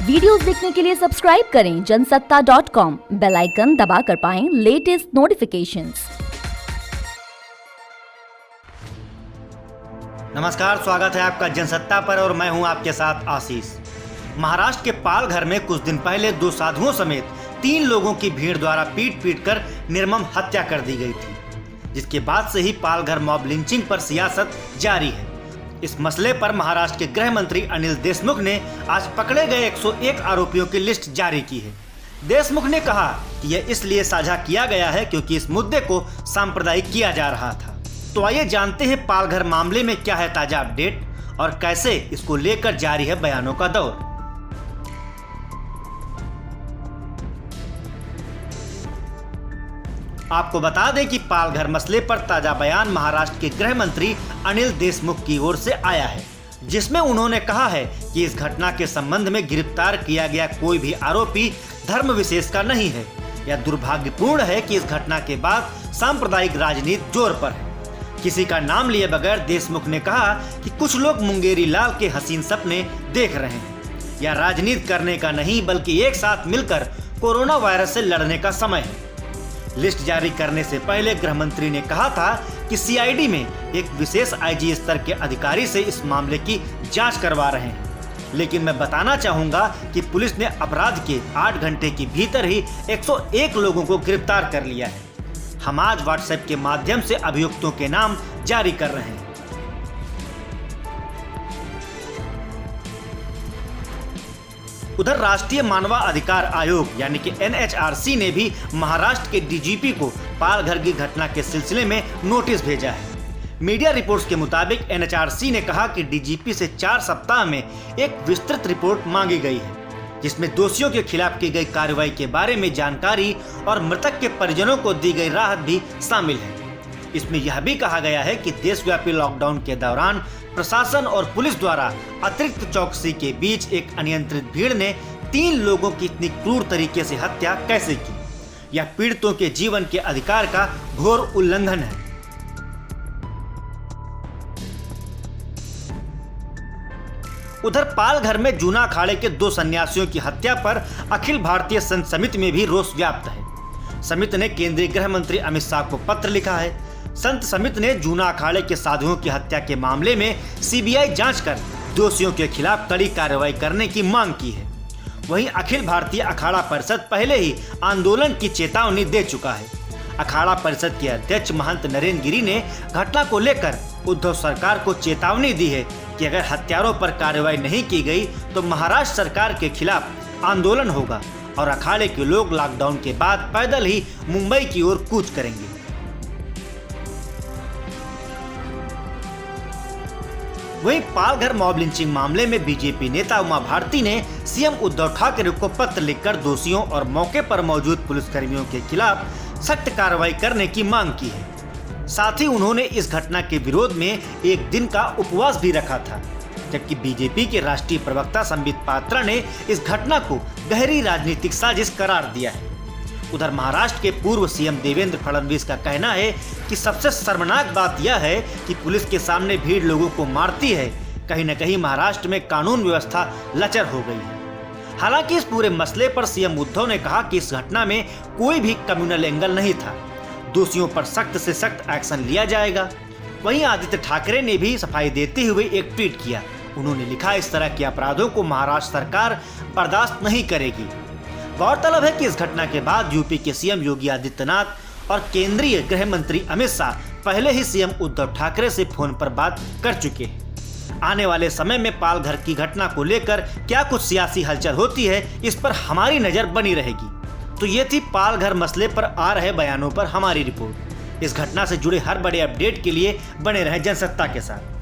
Videos देखने के लिए सब्सक्राइब करें जनसत्ता.com, बेल आइकन दबाकर पाएं लेटेस्ट नोटिफिकेशंस। नमस्कार, स्वागत है आपका जनसत्ता पर और मैं हूं आपके साथ आशीष। महाराष्ट्र के पालघर में कुछ दिन पहले दो साधुओं समेत 3 लोगों की भीड़ द्वारा पीट कर निर्मम हत्या कर दी गई थी, जिसके बाद से ही पालघर मॉब लिंचिंग पर सियासत जारी है। इस मसले पर महाराष्ट्र के गृह मंत्री अनिल देशमुख ने आज पकड़े गए 101 आरोपियों की लिस्ट जारी की है। देशमुख ने कहा कि यह इसलिए साझा किया गया है क्योंकि इस मुद्दे को सांप्रदायिक किया जा रहा था। तो आइए जानते हैं पालघर मामले में क्या है ताजा अपडेट और कैसे इसको लेकर जारी है बयानों का दौर। आपको बता दें कि पालघर मसले पर ताजा बयान महाराष्ट्र के गृह मंत्री अनिल देशमुख की ओर से आया है, जिसमें उन्होंने कहा है कि इस घटना के संबंध में गिरफ्तार किया गया कोई भी आरोपी धर्म विशेष का नहीं है। यह दुर्भाग्यपूर्ण है कि इस घटना के बाद सांप्रदायिक राजनीति जोर पर है। किसी का नाम लिए बगैर देशमुख ने कहा कि कुछ लोग मुंगेरी लाल के हसीन सपने देख रहे हैं। यह राजनीति करने का नहीं बल्कि एक साथ मिलकर कोरोना वायरस से लड़ने का समय है। लिस्ट जारी करने से पहले गृह मंत्री ने कहा था कि सीआईडी में एक विशेष आईजी स्तर के अधिकारी से इस मामले की जांच करवा रहे हैं, लेकिन मैं बताना चाहूंगा कि पुलिस ने अपराध के 8 घंटे के भीतर ही 101 लोगों को गिरफ्तार कर लिया है। हम आज व्हाट्सएप के माध्यम से अभियुक्तों के नाम जारी कर रहे हैं। उधर राष्ट्रीय मानवाधिकार आयोग यानी कि NHRC ने भी महाराष्ट्र के डीजीपी को पालघर की घटना के सिलसिले में नोटिस भेजा है। मीडिया रिपोर्ट्स के मुताबिक NHRC ने कहा कि डीजीपी से 4 सप्ताह में एक विस्तृत रिपोर्ट मांगी गई है, जिसमें दोषियों के खिलाफ की गई कार्रवाई के बारे में जानकारी और मृतक के परिजनों को दी गई राहत भी शामिल है। इसमें यह भी कहा गया है कि देशव्यापी लॉकडाउन के दौरान प्रशासन और पुलिस द्वारा अतिरिक्त चौकसी के बीच एक अनियंत्रित भीड़ ने 3 लोगों की इतनी क्रूर तरीके से हत्या कैसे की। यह पीड़ितों के जीवन के अधिकार का घोर उल्लंघन है। उधर पालघर में जूना अखाड़े के 2 सन्यासियों की हत्या पर अखिल भारतीय संत समिति में भी रोष व्याप्त है। समिति ने केंद्रीय गृह मंत्री अमित शाह को पत्र लिखा है। संत समिति ने जूना अखाड़े के साधुओं की हत्या के मामले में सीबीआई जांच कर दोषियों के खिलाफ कड़ी कार्रवाई करने की मांग की है। वहीं अखिल भारतीय अखाड़ा परिषद पहले ही आंदोलन की चेतावनी दे चुका है। अखाड़ा परिषद के अध्यक्ष महंत नरेंद्र गिरी ने घटना को लेकर उद्धव सरकार को चेतावनी दी है कि अगर हत्यारों पर कार्रवाई नहीं की गई तो महाराष्ट्र सरकार के खिलाफ आंदोलन होगा और अखाड़े के लोग लॉकडाउन के बाद पैदल ही मुंबई की ओर कूच करेंगे। वहीं पालघर मॉब लिंचिंग मामले में बीजेपी नेता उमा भारती ने सीएम उद्धव ठाकरे को पत्र लिखकर दोषियों और मौके पर मौजूद पुलिसकर्मियों के खिलाफ सख्त कार्रवाई करने की मांग की है। साथ ही उन्होंने इस घटना के विरोध में एक दिन का उपवास भी रखा था, जबकि बीजेपी के राष्ट्रीय प्रवक्ता संबित पात्रा ने इस घटना को गहरी राजनीतिक साजिश करार दिया है। उधर महाराष्ट्र के पूर्व सीएम देवेंद्र फडणवीस का कहना है कि सबसे शर्मनाक बात यह है कि पुलिस के सामने भीड़ लोगों को मारती है। कहीं न कहीं महाराष्ट्र में कानून व्यवस्था लचर हो गई है। हालांकि इस पूरे मसले पर सीएम उद्धव ने कहा कि इस घटना में कोई भी कम्युनल एंगल नहीं था, दोषियों पर सख्त से सख्त एक्शन लिया जाएगा। वहीं आदित्य ठाकरे ने भी सफाई देते हुए एक ट्वीट किया। उन्होंने लिखा, इस तरह के अपराधों को महाराष्ट्र सरकार बर्दाश्त नहीं करेगी। गौरतलब है कि इस घटना के बाद यूपी के सीएम योगी आदित्यनाथ और केंद्रीय गृह मंत्री अमित शाह पहले ही सीएम उद्धव ठाकरे से फोन पर बात कर चुके हैं। आने वाले समय में पालघर की घटना को लेकर क्या कुछ सियासी हलचल होती है, इस पर हमारी नजर बनी रहेगी। तो ये थी पालघर मसले पर आ रहे बयानों पर हमारी रिपोर्ट। इस घटना से जुड़े हर बड़े अपडेट के लिए बने रहें जनसत्ता के साथ।